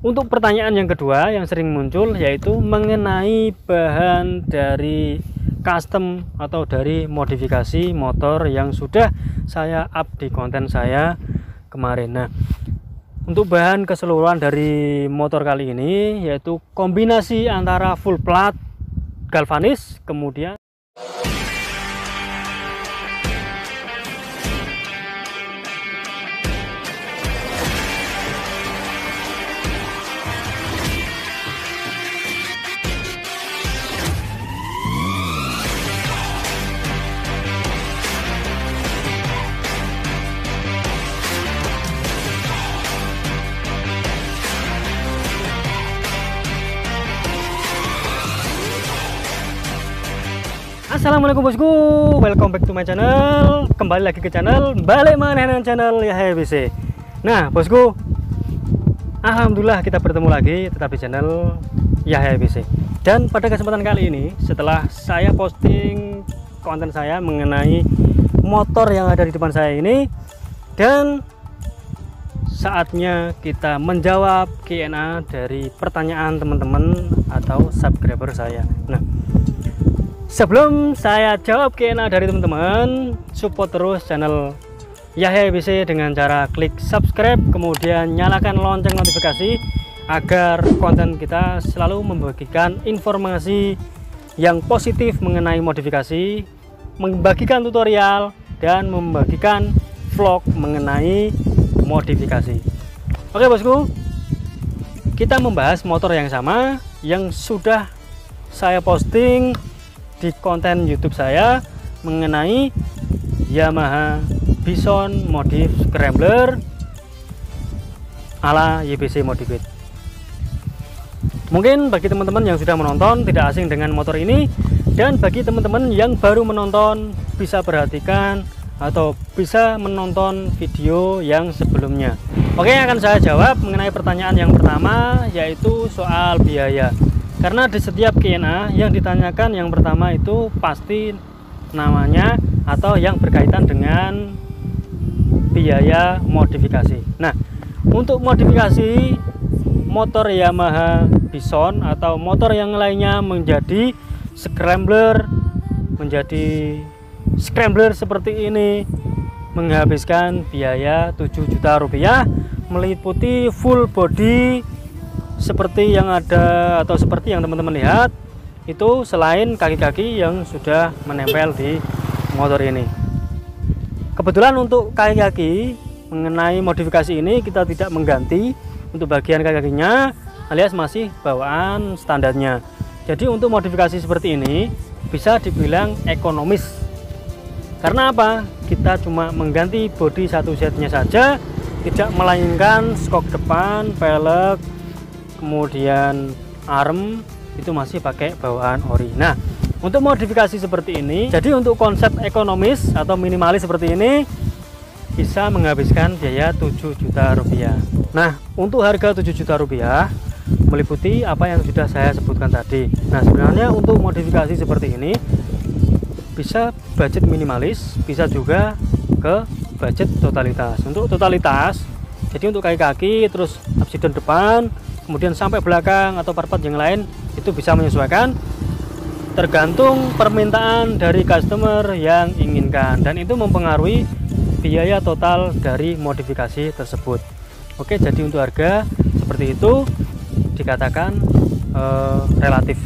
Untuk pertanyaan yang kedua yang sering muncul yaitu mengenai bahan dari custom atau dari modifikasi motor yang sudah saya up di konten saya kemarin. Nah, untuk bahan keseluruhan dari motor kali ini yaitu kombinasi antara full plat galvanis, kemudian Assalamualaikum bosku, welcome back to my channel. Kembali lagi ke channel balik mana dengan channel Yahya BC. Nah bosku, alhamdulillah kita bertemu lagi tetap di channel Yahya BC. Dan pada kesempatan kali ini, setelah saya posting konten saya mengenai motor yang ada di depan saya ini, dan saatnya kita menjawab Q&A dari pertanyaan teman-teman atau subscriber saya. Nah, sebelum saya jawab Q&A dari teman-teman, support terus channel Yahya BC dengan cara klik subscribe, kemudian nyalakan lonceng notifikasi agar konten kita selalu membagikan informasi yang positif mengenai modifikasi, membagikan tutorial, dan membagikan vlog mengenai modifikasi. Oke bosku, kita membahas motor yang sama yang sudah saya posting di konten YouTube saya mengenai Yamaha Bison Modif Scrambler ala YBC Modified. Mungkin bagi teman-teman yang sudah menonton tidak asing dengan motor ini, dan bagi teman-teman yang baru menonton bisa perhatikan atau bisa menonton video yang sebelumnya. Oke, akan saya jawab mengenai pertanyaan yang pertama, yaitu soal biaya. Karena di setiap Q&A yang ditanyakan yang pertama itu pasti namanya atau yang berkaitan dengan biaya modifikasi. Nah, untuk modifikasi motor Yamaha Bison atau motor yang lainnya menjadi scrambler seperti ini menghabiskan biaya 7 juta rupiah, meliputi full body seperti yang ada atau seperti yang teman-teman lihat itu, selain kaki-kaki yang sudah menempel di motor ini. Kebetulan untuk kaki-kaki mengenai modifikasi ini kita tidak mengganti untuk bagian kaki-kakinya, alias masih bawaan standarnya. Jadi untuk modifikasi seperti ini bisa dibilang ekonomis. Karena apa? Kita cuma mengganti bodi satu setnya saja, tidak melainkan skok depan, pelek, kemudian arm itu masih pakai bawaan ori. Nah, untuk modifikasi seperti ini, jadi untuk konsep ekonomis atau minimalis seperti ini bisa menghabiskan biaya 7 juta rupiah. Nah, untuk harga 7 juta rupiah meliputi apa yang sudah saya sebutkan tadi. Nah, sebenarnya untuk modifikasi seperti ini bisa budget minimalis, bisa juga ke budget totalitas. Untuk totalitas, jadi untuk kaki-kaki, terus subsidon depan, kemudian sampai belakang atau part-part yang lain itu bisa menyesuaikan tergantung permintaan dari customer yang inginkan, dan itu mempengaruhi biaya total dari modifikasi tersebut. Oke, jadi untuk harga seperti itu dikatakan relatif.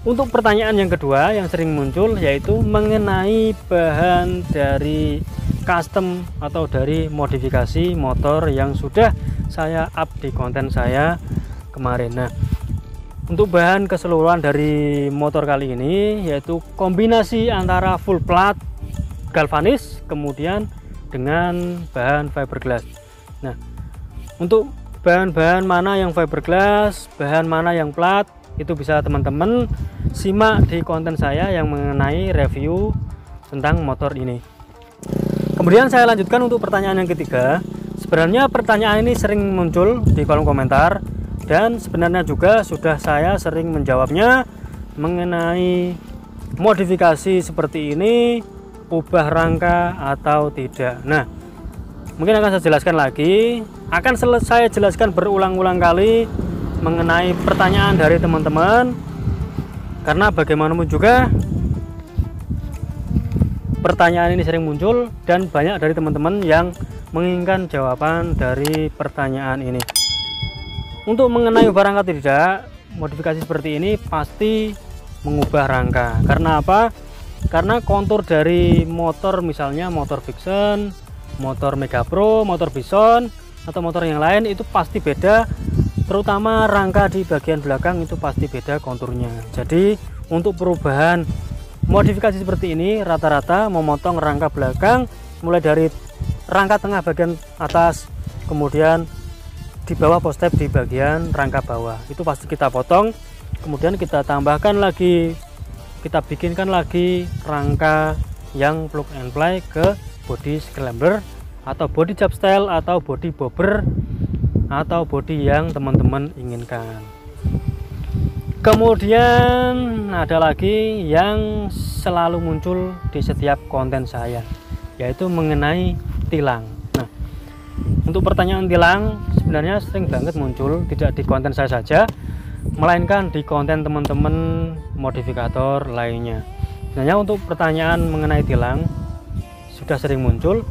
Untuk pertanyaan yang kedua yang sering muncul yaitu mengenai bahan dari custom atau dari modifikasi motor yang sudah saya up di konten saya kemarin. Nah, untuk bahan keseluruhan dari motor kali ini yaitu kombinasi antara full plat galvanis kemudian dengan bahan fiberglass. Nah, untuk bahan-bahan mana yang fiberglass, bahan mana yang plat, itu bisa teman-teman simak di konten saya yang mengenai review tentang motor ini. Kemudian saya lanjutkan untuk pertanyaan yang ketiga. Sebenarnya pertanyaan ini sering muncul di kolom komentar, dan sebenarnya juga sudah saya sering menjawabnya mengenai modifikasi seperti ini, ubah rangka atau tidak. Nah, mungkin akan saya jelaskan lagi, akan saya jelaskan berulang-ulang kali mengenai pertanyaan dari teman-teman, karena bagaimanapun juga pertanyaan ini sering muncul dan banyak dari teman-teman yang menginginkan jawaban dari pertanyaan ini. Untuk mengenai ubah rangka tidak, modifikasi seperti ini pasti mengubah rangka. Karena apa? Karena kontur dari motor, misalnya motor Vixen, motor Mega Pro, motor Bison, atau motor yang lain itu pasti beda, terutama rangka di bagian belakang itu pasti beda konturnya. Jadi untuk perubahan modifikasi seperti ini, rata-rata memotong rangka belakang mulai dari rangka tengah bagian atas, kemudian di bawah postep di bagian rangka bawah itu pasti kita potong, kemudian kita tambahkan lagi, kita bikinkan lagi rangka yang plug and play ke body scrambler atau body job style atau body bobber atau body yang teman-teman inginkan. Kemudian ada lagi yang selalu muncul di setiap konten saya, yaitu mengenai tilang. Nah, untuk pertanyaan tilang sebenarnya sering banget muncul, tidak di konten saya saja, melainkan di konten teman-teman modifikator lainnya. Sebenarnya untuk pertanyaan mengenai tilang sudah sering muncul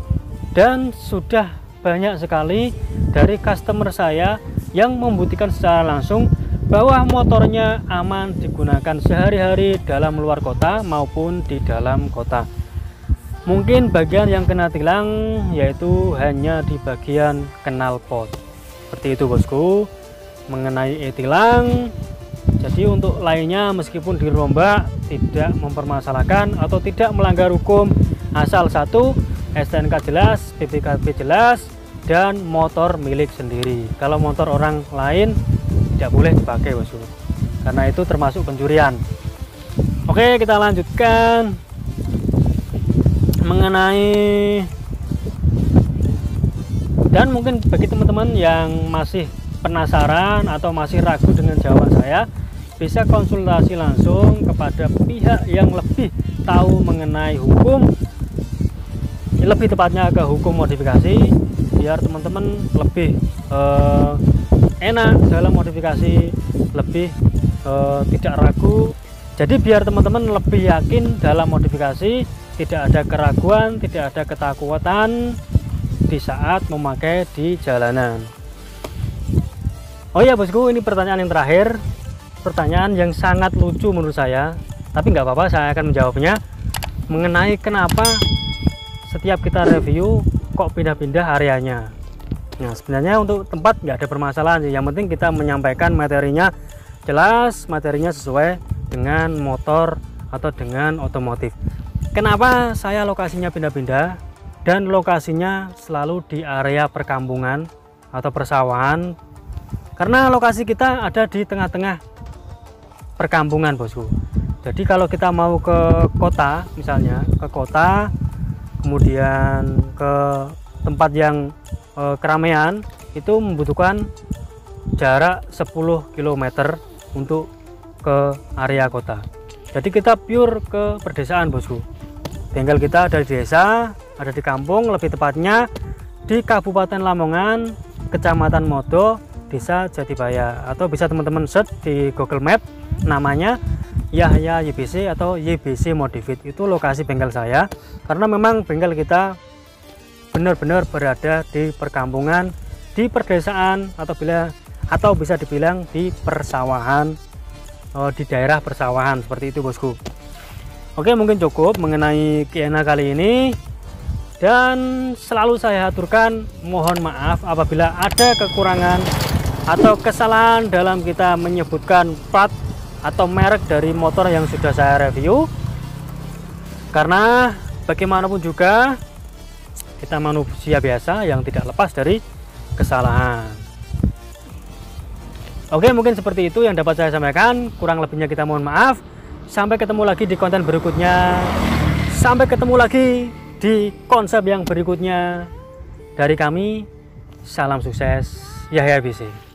dan sudah banyak sekali dari customer saya yang membuktikan secara langsung bahwa motornya aman digunakan sehari-hari dalam luar kota maupun di dalam kota. Mungkin bagian yang kena tilang yaitu hanya di bagian knalpot. Seperti itu bosku mengenai e-tilang. Jadi untuk lainnya meskipun dirombak tidak mempermasalahkan atau tidak melanggar hukum, asal satu STNK jelas, BPKB jelas, dan motor milik sendiri. Kalau motor orang lain tidak boleh dipakai bosku, karena itu termasuk pencurian. Oke, kita lanjutkan mengenai, dan mungkin bagi teman-teman yang masih penasaran atau masih ragu dengan jawaban saya, bisa konsultasi langsung kepada pihak yang lebih tahu mengenai hukum, lebih tepatnya ke hukum modifikasi, biar teman-teman lebih enak dalam modifikasi, lebih tidak ragu. Jadi biar teman-teman lebih yakin dalam modifikasi, tidak ada keraguan, tidak ada ketakutan di saat memakai di jalanan. Oh ya bosku, ini pertanyaan yang terakhir, pertanyaan yang sangat lucu menurut saya, tapi nggak apa-apa, saya akan menjawabnya. Mengenai kenapa setiap kita review kok pindah-pindah areanya. Nah, sebenarnya untuk tempat nggak ada permasalahan sih, yang penting kita menyampaikan materinya jelas, materinya sesuai dengan motor atau dengan otomotif. Kenapa saya lokasinya pindah-pindah dan lokasinya selalu di area perkampungan atau persawahan? Karena lokasi kita ada di tengah-tengah perkampungan bosku. Jadi kalau kita mau ke kota, misalnya ke kota, kemudian ke tempat yang keramaian, itu membutuhkan jarak 10 km untuk ke area kota. Jadi kita pure ke perdesaan bosku. Tinggal kita ada di desa, ada di kampung, lebih tepatnya di Kabupaten Lamongan, Kecamatan Modo, Desa Jatibaya, atau bisa teman-teman search di Google Map, namanya Yahya YBC atau YBC Modifit. Itu lokasi bengkel saya, karena memang bengkel kita benar-benar berada di perkampungan, di perdesaan, atau bisa dibilang di persawahan, di daerah persawahan, seperti itu bosku. Oke, mungkin cukup mengenai Kiana kali ini, dan selalu saya aturkan mohon maaf apabila ada kekurangan atau kesalahan dalam kita menyebutkan plat atau merek dari motor yang sudah saya review, karena bagaimanapun juga kita manusia biasa yang tidak lepas dari kesalahan. Oke, mungkin seperti itu yang dapat saya sampaikan, kurang lebihnya kita mohon maaf. Sampai ketemu lagi di konten berikutnya, sampai ketemu lagi di konsep yang berikutnya. Dari kami, salam sukses, Yahya YBC.